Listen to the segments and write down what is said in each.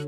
Hey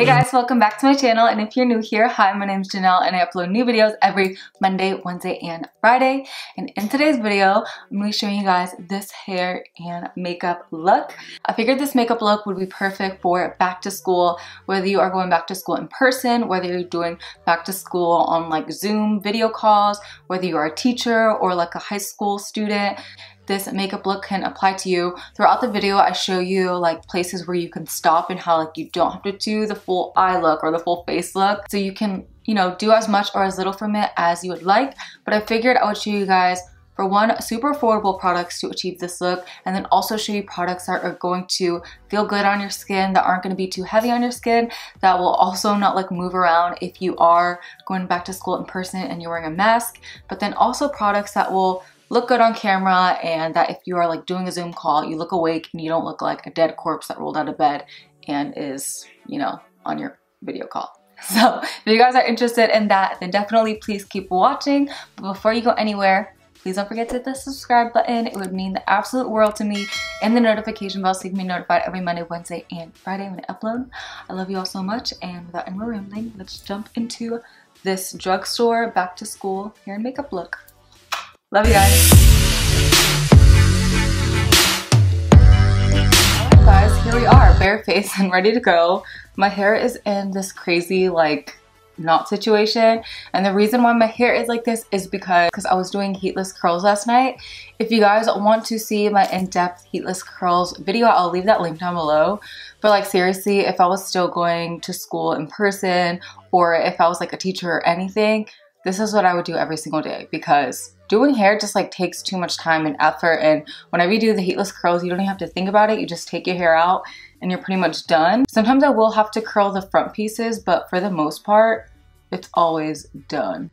guys, welcome back to my channel, and if you're new here, hi, my name is Janelle and I upload new videos every Monday, Wednesday, and Friday. And in today's video, I'm going to be showing you guys this hair and makeup look. I figured this makeup look would be perfect for back to school, whether you are going back to school in person, whether you're doing back to school on like Zoom video calls, whether you are a teacher or like a high school student. This makeup look can apply to you. Throughout the video, I show you like places where you can stop and how like you don't have to do the full eye look or the full face look. So you can, you know, do as much or as little from it as you would like. But I figured I would show you guys, for one, super affordable products to achieve this look, and then also show you products that are going to feel good on your skin, that aren't going to be too heavy on your skin, that will also not like move around if you are going back to school in person and you're wearing a mask, but then also products that will look good on camera, and that if you are like doing a Zoom call, you look awake and you don't look like a dead corpse that rolled out of bed and is, you know, on your video call. So if you guys are interested in that, then definitely please keep watching. But before you go anywhere, please don't forget to hit the subscribe button. It would mean the absolute world to me, and the notification bell so you can be notified every Monday, Wednesday, and Friday when I upload. I love you all so much, and without any more rambling, let's jump into this drugstore back to school hair and makeup look. Love you guys. Alright guys, here we are, bare face and ready to go. My hair is in this crazy like knot situation, and the reason why my hair is like this is because I was doing heatless curls last night. If you guys want to see my in-depth heatless curls video, I'll leave that link down below. But like seriously, if I was still going to school in person, or if I was like a teacher or anything, this is what I would do every single day, because doing hair just like takes too much time and effort. And whenever you do the heatless curls, you don't even have to think about it. You just take your hair out and you're pretty much done. Sometimes I will have to curl the front pieces, but for the most part, it's always done.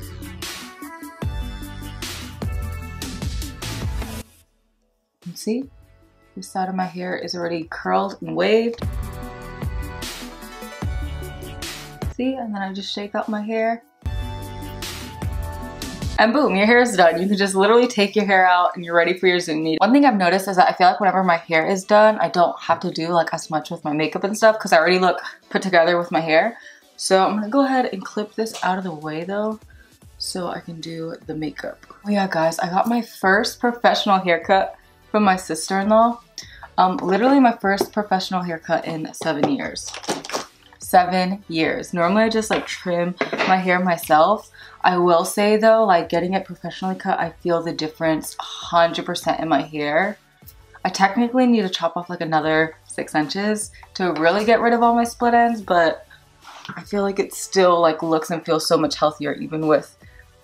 And see, this side of my hair is already curled and waved. See, and then I just shake out my hair. And boom, your hair is done. You can just literally take your hair out and you're ready for your Zoom meeting. One thing I've noticed is that I feel like whenever my hair is done, I don't have to do like as much with my makeup and stuff because I already look put together with my hair. So I'm gonna go ahead and clip this out of the way though, so I can do the makeup. Oh yeah guys, I got my first professional haircut from my sister-in-law. Literally my first professional haircut in 7 years. 7 years. Normally I just like trim my hair myself. I will say though, like getting it professionally cut, I feel the difference 100% in my hair. I technically need to chop off like another 6 inches to really get rid of all my split ends, but I feel like it still like looks and feels so much healthier even with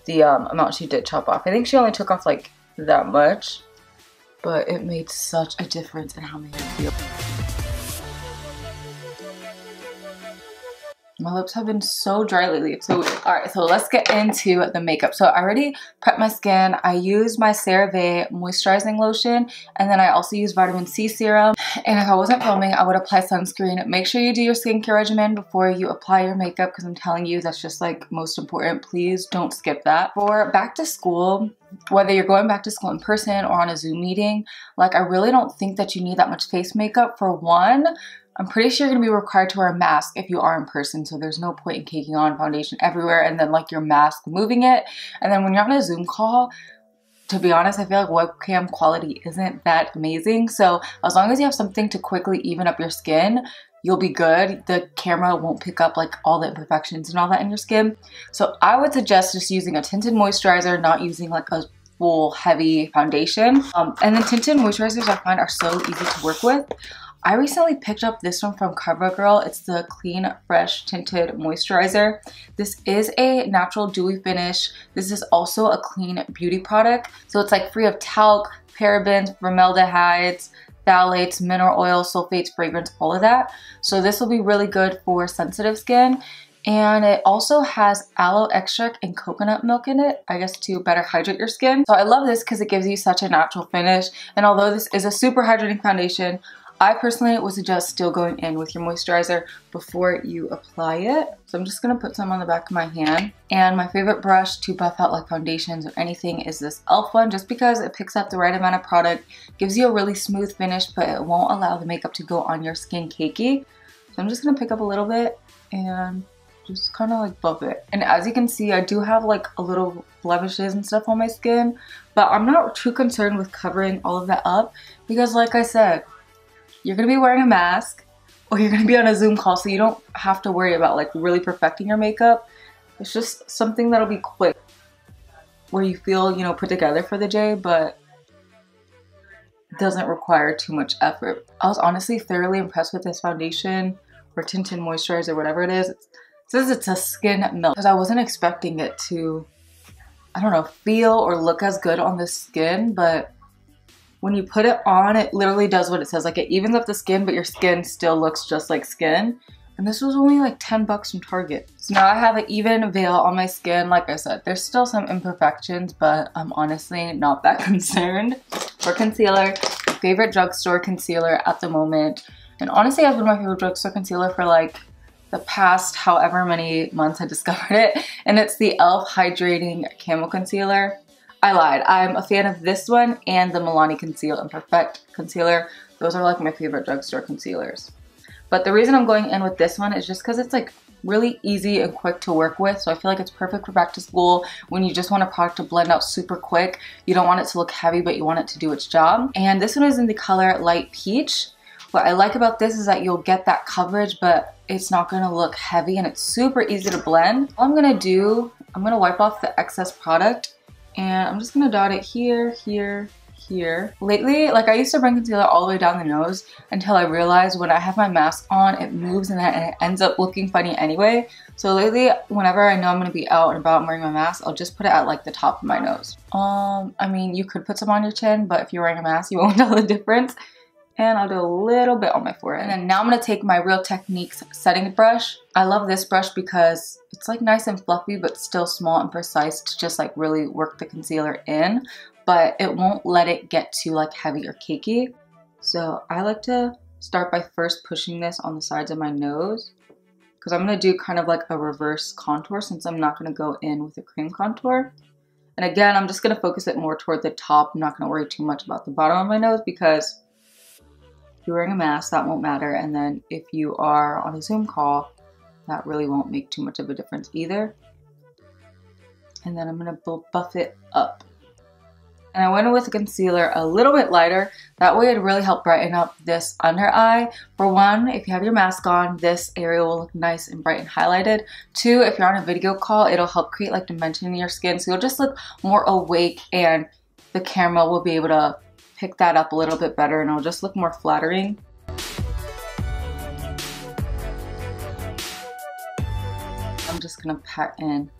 the amount she did chop off. I think she only took off like that much, but it made such a difference in how my hair feels. My lips have been so dry lately. So, alright, so let's get into the makeup. So I already prepped my skin. I used my CeraVe moisturizing lotion, and then I also used vitamin C serum. And if I wasn't filming, I would apply sunscreen. Make sure you do your skincare regimen before you apply your makeup, because I'm telling you, that's just like most important. Please don't skip that. For back to school, whether you're going back to school in person or on a Zoom meeting, like I really don't think that you need that much face makeup. For one, I'm pretty sure you're going to be required to wear a mask if you are in person, so there's no point in caking on foundation everywhere and then like your mask moving it. And then when you're on a Zoom call, to be honest, I feel like webcam quality isn't that amazing. So as long as you have something to quickly even up your skin, you'll be good. The camera won't pick up like all the imperfections and all that in your skin. So I would suggest just using a tinted moisturizer, not using like a full heavy foundation. And then tinted moisturizers I find are so easy to work with. I recently picked up this one from CoverGirl. It's the Clean Fresh Tinted Moisturizer. This is a natural dewy finish. This is also a clean beauty product. So it's like free of talc, parabens, formaldehydes, phthalates, mineral oil, sulfates, fragrance, all of that. So this will be really good for sensitive skin. And it also has aloe extract and coconut milk in it, I guess to better hydrate your skin. So I love this because it gives you such a natural finish. And although this is a super hydrating foundation, I personally would suggest still going in with your moisturizer before you apply it. So I'm just gonna put some on the back of my hand. And my favorite brush to buff out like foundations or anything is this e.l.f. one, just because it picks up the right amount of product, gives you a really smooth finish, but it won't allow the makeup to go on your skin cakey. So I'm just gonna pick up a little bit and just kind of like buff it. And as you can see, I do have like a little blemishes and stuff on my skin, but I'm not too concerned with covering all of that up because like I said, you're gonna be wearing a mask or you're gonna be on a Zoom call, so you don't have to worry about like really perfecting your makeup. It's just something that'll be quick where you feel, you know, put together for the day, but doesn't require too much effort. I was honestly thoroughly impressed with this foundation or tinted moisturizer, whatever it is. It says it's a skin milk because I wasn't expecting it to, I don't know, feel or look as good on the skin, but when you put it on, it literally does what it says. Like it evens up the skin, but your skin still looks just like skin. And this was only like 10 bucks from Target. So now I have an even veil on my skin. Like I said, there's still some imperfections, but I'm honestly not that concerned. For concealer, favorite drugstore concealer at the moment. And honestly, I've been my favorite drugstore concealer for like the past however many months I discovered it. And it's the e.l.f. Hydrating Camo Concealer. I lied. I'm a fan of this one and the Milani Conceal and Perfect Concealer. Those are like my favorite drugstore concealers. But the reason I'm going in with this one is just because it's like really easy and quick to work with. So I feel like it's perfect for back to school when you just want a product to blend out super quick. You don't want it to look heavy, but you want it to do its job. And this one is in the color Light Peach. What I like about this is that you'll get that coverage, but it's not gonna look heavy and it's super easy to blend. All I'm gonna do, I'm gonna wipe off the excess product and I'm just gonna dot it here, here, here. Lately, like I used to bring concealer all the way down the nose until I realized when I have my mask on, it moves and it ends up looking funny anyway. So lately, whenever I know I'm gonna be out and about and wearing my mask, I'll just put it at like the top of my nose. I mean, you could put some on your chin, but if you're wearing a mask, you won't tell the difference. And I'll do a little bit on my forehead. And then now I'm gonna take my Real Techniques setting brush. I love this brush because it's like nice and fluffy, but still small and precise to just like really work the concealer in, but it won't let it get too like heavy or cakey. So I like to start by first pushing this on the sides of my nose because I'm gonna do kind of like a reverse contour since I'm not gonna go in with a cream contour. And again, I'm just gonna focus it more toward the top. I'm not gonna worry too much about the bottom of my nose because if you're wearing a mask, that won't matter. And then if you are on a Zoom call, that really won't make too much of a difference either. And then I'm gonna buff it up. And I went in with a concealer a little bit lighter. That way it really helped brighten up this under eye. For one, if you have your mask on, this area will look nice and bright and highlighted. Two, if you're on a video call, it'll help create like dimension in your skin. So you'll just look more awake and the camera will be able to pick that up a little bit better and it'll just look more flattering. I'm just gonna pat in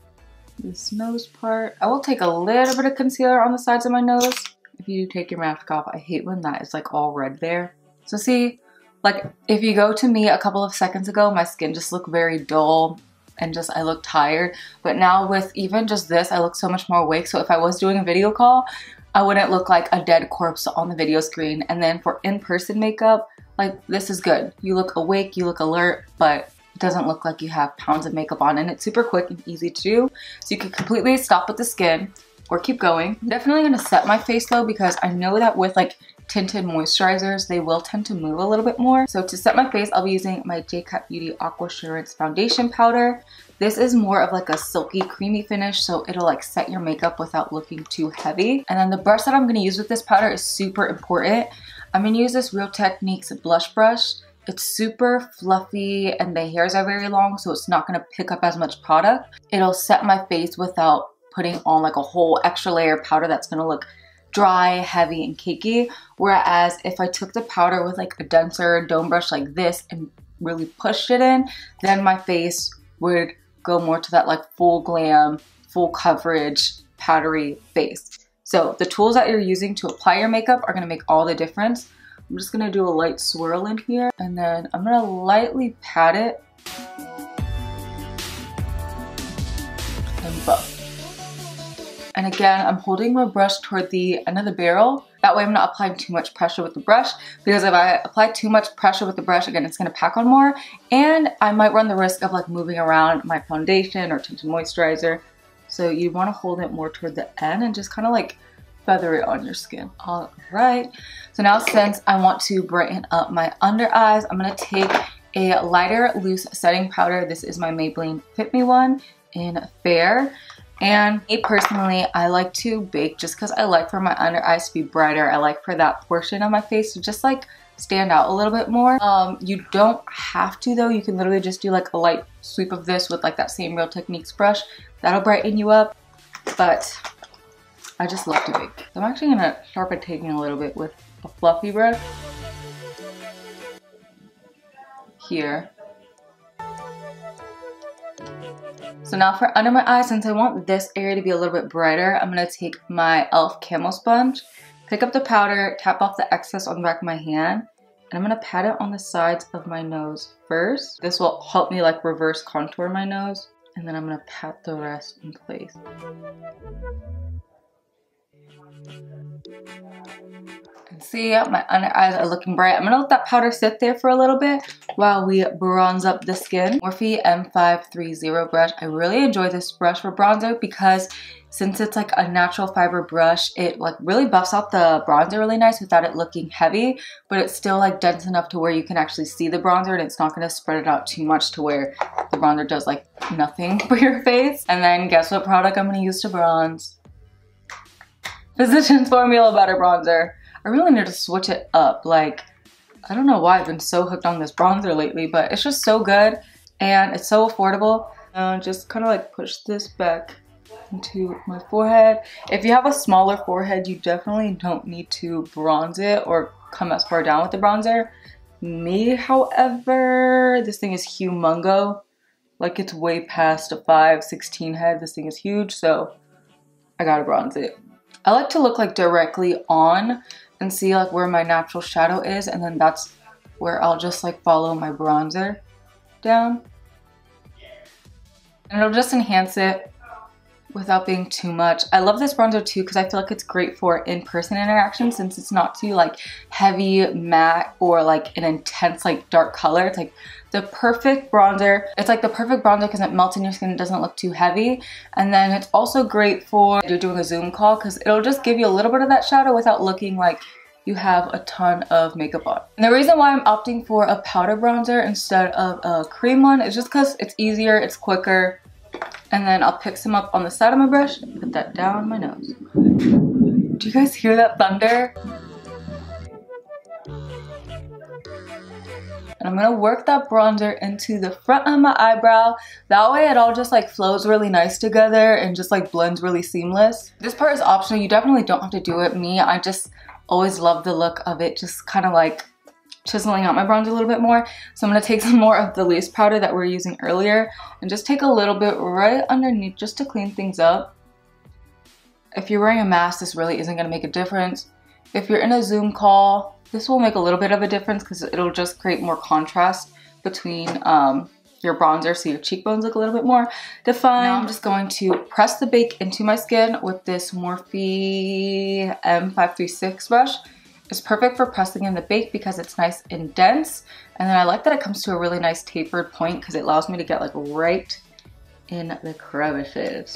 this nose part. I will take a little bit of concealer on the sides of my nose. If you take your mask off, I hate when that is like all red there. So see, like if you go to me a couple of seconds ago, my skin just looked very dull and just I look tired. But now with even just this, I look so much more awake. So if I was doing a video call, I wouldn't look like a dead corpse on the video screen. And then for in-person makeup, like this is good. You look awake, you look alert, but it doesn't look like you have pounds of makeup on, and it's super quick and easy to do. So you can completely stop with the skin or keep going. I'm definitely gonna set my face though because I know that with like tinted moisturizers, they will tend to move a little bit more. So to set my face, I'll be using my J-Cut Beauty Aqua Assurance Foundation Powder. This is more of like a silky, creamy finish, so it'll like set your makeup without looking too heavy. And then the brush that I'm gonna use with this powder is super important. I'm gonna use this Real Techniques blush brush. It's super fluffy and the hairs are very long, so it's not gonna pick up as much product. It'll set my face without putting on like a whole extra layer of powder that's gonna look dry, heavy, and cakey. Whereas if I took the powder with like a denser dome brush like this and really pushed it in, then my face would go more to that like full glam, full coverage, powdery face. So the tools that you're using to apply your makeup are gonna make all the difference. I'm just gonna do a light swirl in here and then I'm gonna lightly pat it and buff. And again, I'm holding my brush toward the end of the barrel. That way I'm not applying too much pressure with the brush, because if I apply too much pressure with the brush, again, it's going to pack on more, and I might run the risk of like moving around my foundation or tinted moisturizer. So you want to hold it more toward the end and just kind of like feather it on your skin. All right, so now since I want to brighten up my under eyes, I'm going to take a lighter loose setting powder. This is my Maybelline Fit Me one in Fair. And me personally, I like to bake just because I like for my under eyes to be brighter. I like for that portion of my face to just like stand out a little bit more. You don't have to though. You can literally just do like a light sweep of this with like that same Real Techniques brush. That'll brighten you up. But I just love to bake. So I'm actually gonna start by taking a little bit with a fluffy brush here. So now for under my eyes, since I want this area to be a little bit brighter, I'm gonna take my e.l.f. Camel sponge, pick up the powder, tap off the excess on the back of my hand, and I'm gonna pat it on the sides of my nose first. This will help me like reverse contour my nose, and then I'm gonna pat the rest in place. And see, my under eyes are looking bright. I'm gonna let that powder sit there for a little bit while we bronze up the skin. Morphe M530 brush. I really enjoy this brush for bronzer because since it's like a natural fiber brush, it like really buffs out the bronzer really nice without it looking heavy, but it's still like dense enough to where you can actually see the bronzer, and it's not gonna spread it out too much to where the bronzer does like nothing for your face. And then guess what product I'm gonna use to bronze? Physicians Formula Butter Bronzer. I really need to switch it up. Like, I don't know why I've been so hooked on this bronzer lately, but it's just so good and it's so affordable. Just kind of like push this back into my forehead. If you have a smaller forehead, you definitely don't need to bronze it or come as far down with the bronzer. Me, however, this thing is humongo. Like, it's way past a 5'16" head. This thing is huge, so I gotta bronze it. I like to look like directly on and see like where my natural shadow is, and then that's where I'll just like follow my bronzer down. And it'll just enhance it without being too much. I love this bronzer too because I feel like it's great for in-person interaction since it's not too like heavy matte or like an intense like dark color. It's like the perfect bronzer. It's like the perfect bronzer because it melts in your skin. It doesn't look too heavy. And then it's also great for if you're doing a Zoom call because it'll just give you a little bit of that shadow without looking like you have a ton of makeup on. And the reason why I'm opting for a powder bronzer instead of a cream one is just because it's easier, it's quicker. And then I'll pick some up on the side of my brush and put that down my nose. Do you guys hear that thunder? And I'm gonna work that bronzer into the front of my eyebrow. That way it all just like flows really nice together and just like blends really seamless. This part is optional. You definitely don't have to do it. Me, I just always love the look of it, just kind of like chiseling out my bronzer a little bit more. So I'm going to take some more of the loose powder that we were using earlier and just take a little bit right underneath just to clean things up. If you're wearing a mask, this really isn't going to make a difference. If you're in a Zoom call, this will make a little bit of a difference because it'll just create more contrast between your bronzer so your cheekbones look a little bit more defined. Now I'm just going to press the bake into my skin with this Morphe M536 brush. It's perfect for pressing in the bake because it's nice and dense. And then I like that it comes to a really nice tapered point because it allows me to get like right in the crevices.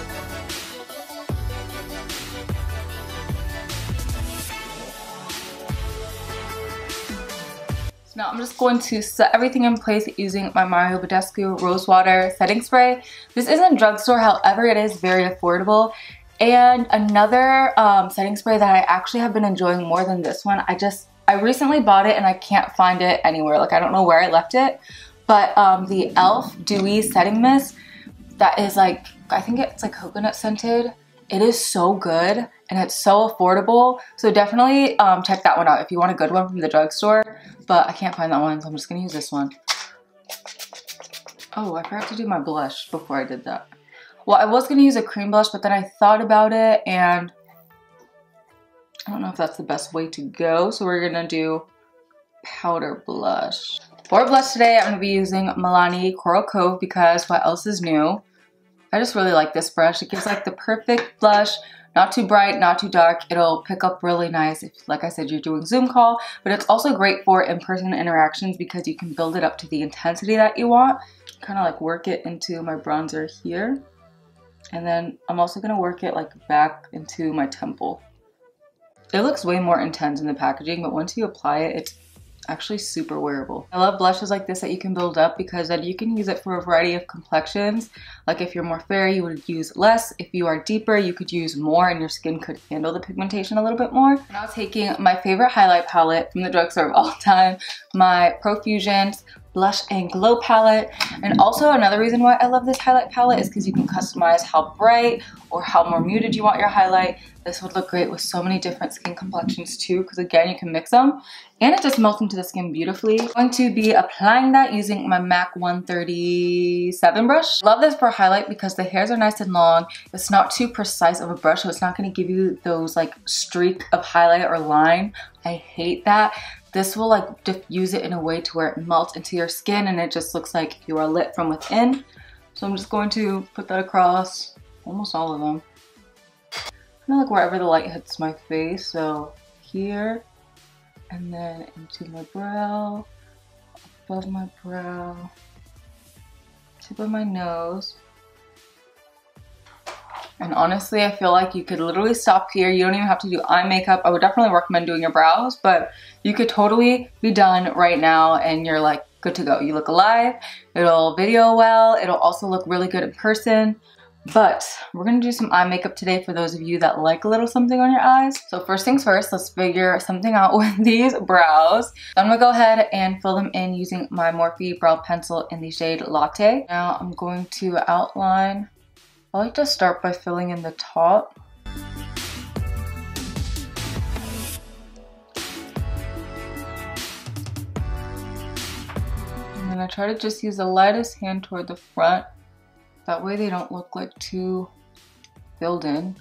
So now I'm just going to set everything in place using my badescu Rose Water Setting Spray. This isn't drugstore, however it is very affordable. And another setting spray that I actually have been enjoying more than this one, I recently bought it and I can't find it anywhere. Like, I don't know where I left it. But the e.l.f. Dewy Setting Mist, that is like, I think it's like coconut scented. It is so good and it's so affordable. So definitely check that one out if you want a good one from the drugstore. But I can't find that one, so I'm just gonna use this one. Oh, I forgot to do my blush before I did that. Well, I was going to use a cream blush, but then I thought about it and I don't know if that's the best way to go. So we're going to do powder blush. For blush today, I'm going to be using Milani Coral Cove because what else is new? I just really like this brush. It gives like the perfect blush, Not too bright, not too dark. It'll pick up really nice if, like I said, you're doing Zoom call, but it's also great for in-person interactions because you can build it up to the intensity that you want. Kind of like work it into my bronzer here. And then I'm also gonna work it like back into my temple. It looks way more intense in the packaging, but once you apply it, it's actually super wearable. I love blushes like this that you can build up because then you can use it for a variety of complexions. Like if you're more fair, you would use less. If you are deeper, you could use more and your skin could handle the pigmentation a little bit more. Now taking my favorite highlight palette from the drugstore of all time, my Profusions Blush and Glow palette. And also another reason why I love this highlight palette is because you can customize how bright or how more muted you want your highlight. This would look great with so many different skin complexions too, because again, you can mix them and it just melts into the skin beautifully. I'm going to be applying that using my MAC 137 brush. Love this for highlight because the hairs are nice and long. It's not too precise of a brush, so it's not going to give you those like streak of highlight or line. I hate that. This will like diffuse it in a way to where it melts into your skin and it just looks like you are lit from within. So I'm just going to put that across almost all of them. Kind of like wherever the light hits my face. So here and then into my brow, above my brow, tip of my nose. And honestly, I feel like you could literally stop here. You don't even have to do eye makeup. I would definitely recommend doing your brows, but you could totally be done right now and you're like good to go. You look alive, it'll video well, it'll also look really good in person. But we're gonna do some eye makeup today for those of you that like a little something on your eyes. So first things first, let's figure something out with these brows. I'm gonna go ahead and fill them in using my Morphe brow pencil in the shade Latte. Now I'm going to outline. I like to start by filling in the top. And then I try to just use the lightest hand toward the front. That way they don't look like too filled in.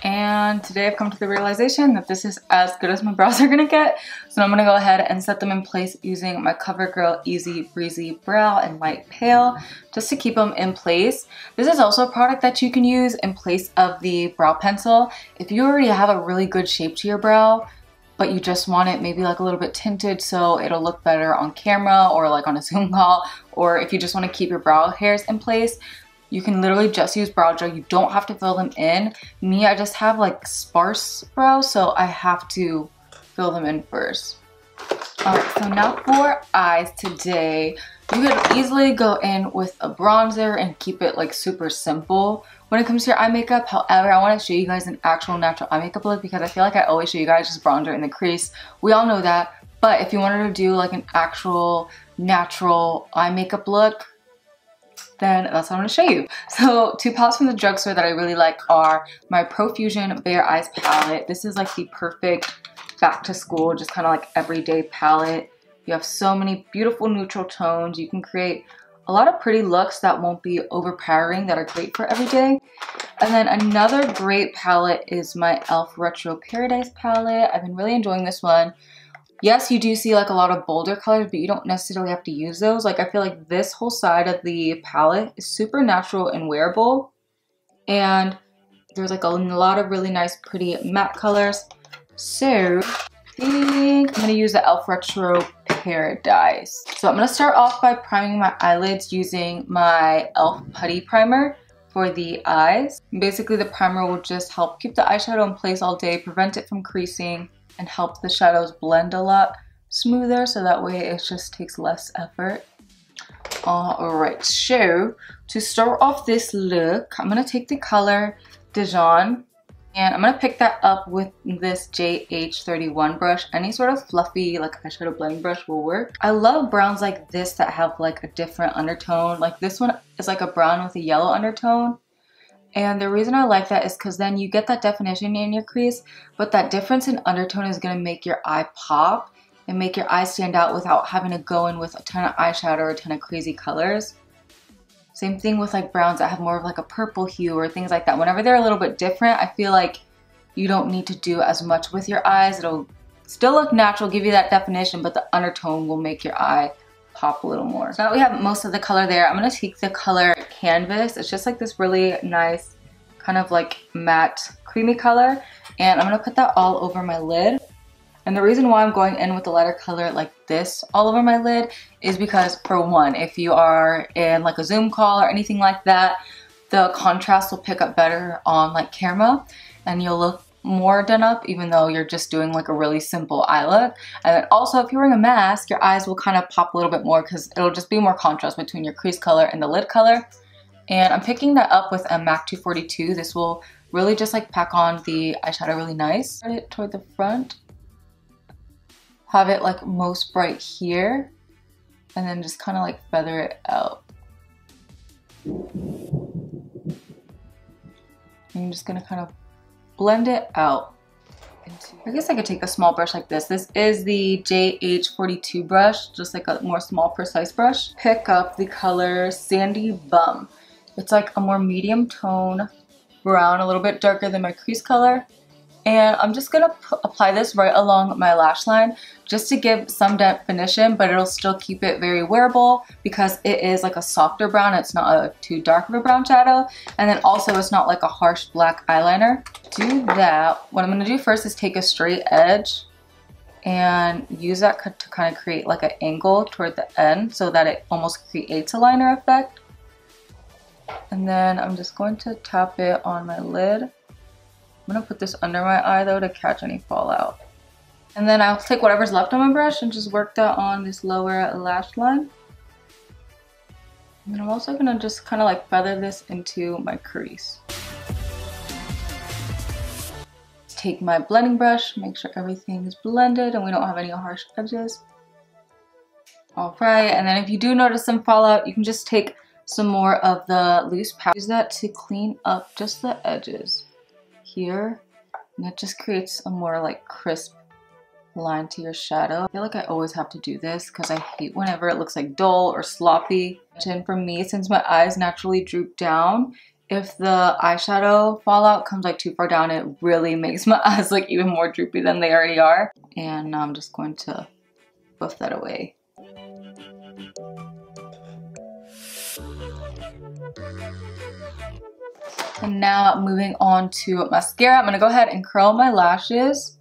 And today I've come to the realization that this is as good as my brows are gonna get. So I'm gonna go ahead and set them in place using my CoverGirl Easy Breezy Brow and Light Pale just to keep them in place. This is also a product that you can use in place of the brow pencil. If you already have a really good shape to your brow, but you just want it maybe like a little bit tinted so it'll look better on camera or like on a Zoom call, or if you just wanna keep your brow hairs in place, you can literally just use brow gel. You don't have to fill them in. Me, I just have like sparse brows, so I have to fill them in first. Alright, so now for eyes today. You could easily go in with a bronzer and keep it like super simple when it comes to your eye makeup. However, I want to show you guys an actual natural eye makeup look because I feel like I always show you guys just bronzer in the crease. We all know that, but if you wanted to do like an actual natural eye makeup look, then that's what I'm going to show you. So two palettes from the drugstore that I really like are my Profusion Bare Eyes palette. This is like the perfect back to school, just kind of like everyday palette. You have so many beautiful neutral tones. You can create a lot of pretty looks that won't be overpowering, that are great for everyday. And then another great palette is my e.l.f. Retro Paradise palette. I've been really enjoying this one. Yes, you do see like a lot of bolder colors, but you don't necessarily have to use those. Like I feel like this whole side of the palette is super natural and wearable. And there's like a lot of really nice pretty matte colors. So I think I'm going to use the e.l.f. Retro Paradise. So I'm going to start off by priming my eyelids using my e.l.f. Putty Primer for the eyes. Basically the primer will just help keep the eyeshadow in place all day, prevent it from creasing, and help the shadows blend a lot smoother, so that way it just takes less effort. Alright, so to start off this look, I'm going to take the color Dijon, and I'm going to pick that up with this JH31 brush. Any sort of fluffy like eyeshadow blending brush will work. I love browns like this that have like a different undertone. Like this one is like a brown with a yellow undertone. And the reason I like that is because then you get that definition in your crease, but that difference in undertone is going to make your eye pop and make your eye stand out without having to go in with a ton of eyeshadow or a ton of crazy colors. Same thing with like browns that have more of like a purple hue or things like that. Whenever they're a little bit different, I feel like you don't need to do as much with your eyes. It'll still look natural, give you that definition, but the undertone will make your eye pop a little more. So now we have most of the color there. I'm going to take the color Canvas. It's just like this really nice kind of like matte creamy color, and I'm gonna put that all over my lid. And the reason why I'm going in with the lighter color like this all over my lid is because, for one, if you are in like a Zoom call or anything like that, the contrast will pick up better on like camera and you'll look more done up even though you're just doing like a really simple eye look. And then also, if you're wearing a mask, your eyes will kind of pop a little bit more because it'll just be more contrast between your crease color and the lid color. And I'm picking that up with a MAC 242. This will really just like pack on the eyeshadow really nice. Turn it toward the front. Have it like most bright here, and then just kind of like feather it out. I'm just gonna kind of blend it out. I guess I could take a small brush like this. This is the JH42 brush, just like a more small precise brush. Pick up the color Sandy Bum. It's like a more medium tone brown, a little bit darker than my crease color. And I'm just gonna apply this right along my lash line just to give some definition, but it'll still keep it very wearable because it is like a softer brown. It's not a too dark of a brown shadow. And then also it's not like a harsh black eyeliner. Do that. What I'm gonna do first is take a straight edge and use that to kind of create like an angle toward the end so that it almost creates a liner effect. And then I'm just going to tap it on my lid. I'm gonna put this under my eye though to catch any fallout. And then I'll take whatever's left on my brush and just work that on this lower lash line. And then I'm also gonna just kind of like feather this into my crease. Take my blending brush, make sure everything is blended and we don't have any harsh edges. All right, and then if you do notice some fallout, you can just take some more of the loose powder. Use that to clean up just the edges here, and it just creates a more like crisp line to your shadow. I feel like I always have to do this because I hate whenever it looks like dull or sloppy. And for me, since my eyes naturally droop down, if the eyeshadow fallout comes like too far down, it really makes my eyes look even more droopy than they already are. And now I'm just going to buff that away. And now moving on to mascara, I'm gonna go ahead and curl my lashes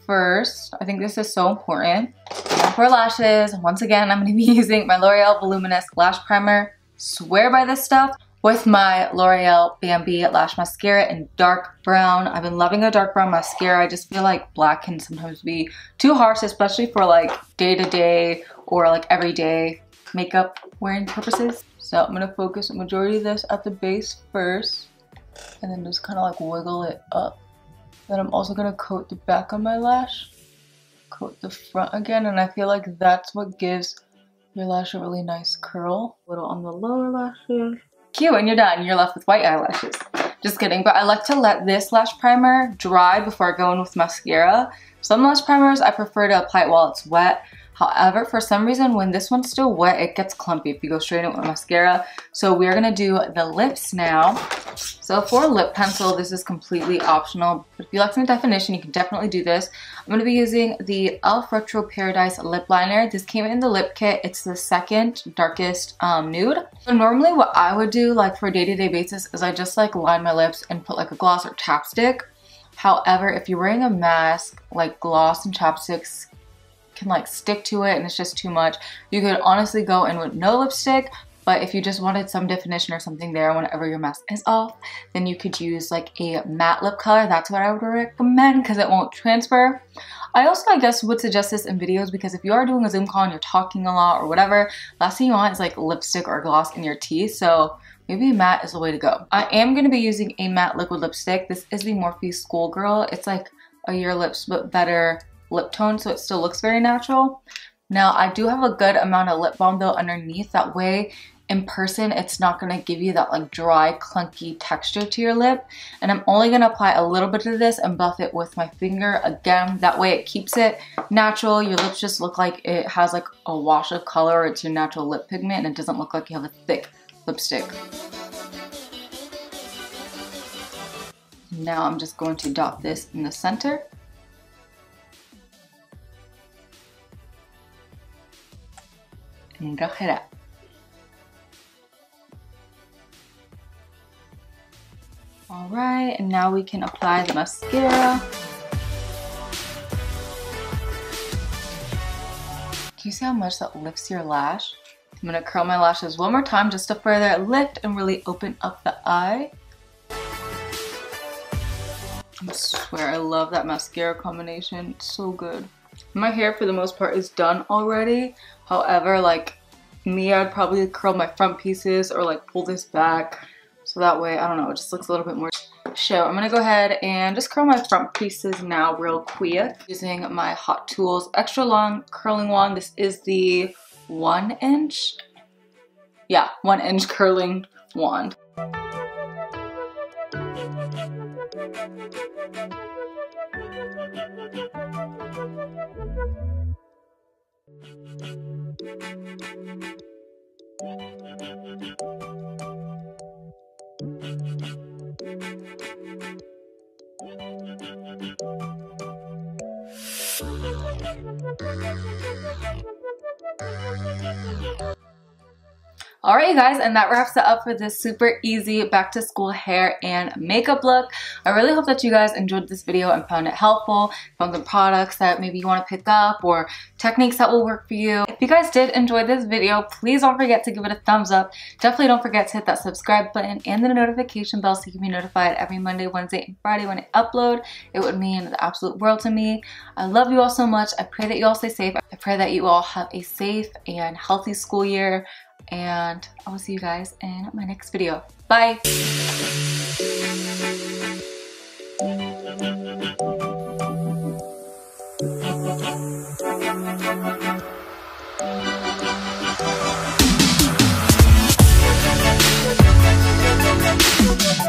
first. I think this is so important. For lashes, once again, I'm gonna be using my L'Oreal Voluminous Lash Primer. Swear by this stuff. With my L'Oreal Bambi Lash Mascara in dark brown. I've been loving a dark brown mascara. I just feel like black can sometimes be too harsh, especially for like day-to-day or like everyday makeup wearing purposes. So I'm gonna focus a majority of this at the base first, and then just kind of like wiggle it up. Then I'm also gonna coat the back of my lash, coat the front again, and I feel like that's what gives your lash a really nice curl. A little on the lower lashes. Cute, and you're done. You're left with white eyelashes. Just kidding, but I like to let this lash primer dry before I go in with mascara. Some lash primers, I prefer to apply it while it's wet. However, for some reason, when this one's still wet, it gets clumpy if you go straight in with mascara. So we're gonna do the lips now. So for lip pencil, this is completely optional. But if you like some definition, you can definitely do this. I'm gonna be using the e.l.f. Retro Paradise lip liner. This came in the lip kit. It's the second darkest nude. So normally what I would do like for a day-to-day basis is I just like line my lips and put like a gloss or chapstick. However, if you're wearing a mask, like gloss and chapsticks can like stick to it and it's just too much. You could honestly go in with no lipstick, but if you just wanted some definition or something there whenever your mask is off, then you could use like a matte lip color. That's what I would recommend because it won't transfer. I also, I guess, would suggest this in videos because if you are doing a Zoom call and you're talking a lot or whatever, last thing you want is like lipstick or gloss in your teeth. So maybe matte is the way to go. I am going to be using a matte liquid lipstick. This is the Morphe Schoolgirl. It's like a Your Lips But Better lip tone, so it still looks very natural. Now I do have a good amount of lip balm though underneath. That way in person it's not going to give you that like dry clunky texture to your lip, and I'm only going to apply a little bit of this and buff it with my finger again. That way it keeps it natural. Your lips just look like it has like a wash of color. It's your natural lip pigment and it doesn't look like you have a thick lipstick. Now I'm just going to dot this in the center. And go ahead up. All right, and now we can apply the mascara. Can you see how much that lifts your lash? I'm gonna curl my lashes one more time just to further lift and really open up the eye. I swear, I love that mascara combination. It's so good. My hair for the most part is done already. However, like me, I'd probably curl my front pieces or like pull this back. So that way, I don't know, it just looks a little bit more show. I'm gonna go ahead and just curl my front pieces now real quick using my Hot Tools extra long curling wand. This is the 1 inch. Yeah, 1 inch curling wand. Alright you guys, and that wraps it up for this super easy back to school hair and makeup look. I really hope that you guys enjoyed this video and found it helpful, found some products that maybe you want to pick up or techniques that will work for you. If you guys did enjoy this video, please don't forget to give it a thumbs up. Definitely don't forget to hit that subscribe button and the notification bell so you can be notified every Monday, Wednesday, and Friday when I upload. It would mean the absolute world to me. I love you all so much. I pray that you all stay safe. I pray that you all have a safe and healthy school year. And I will see you guys in my next video. Bye!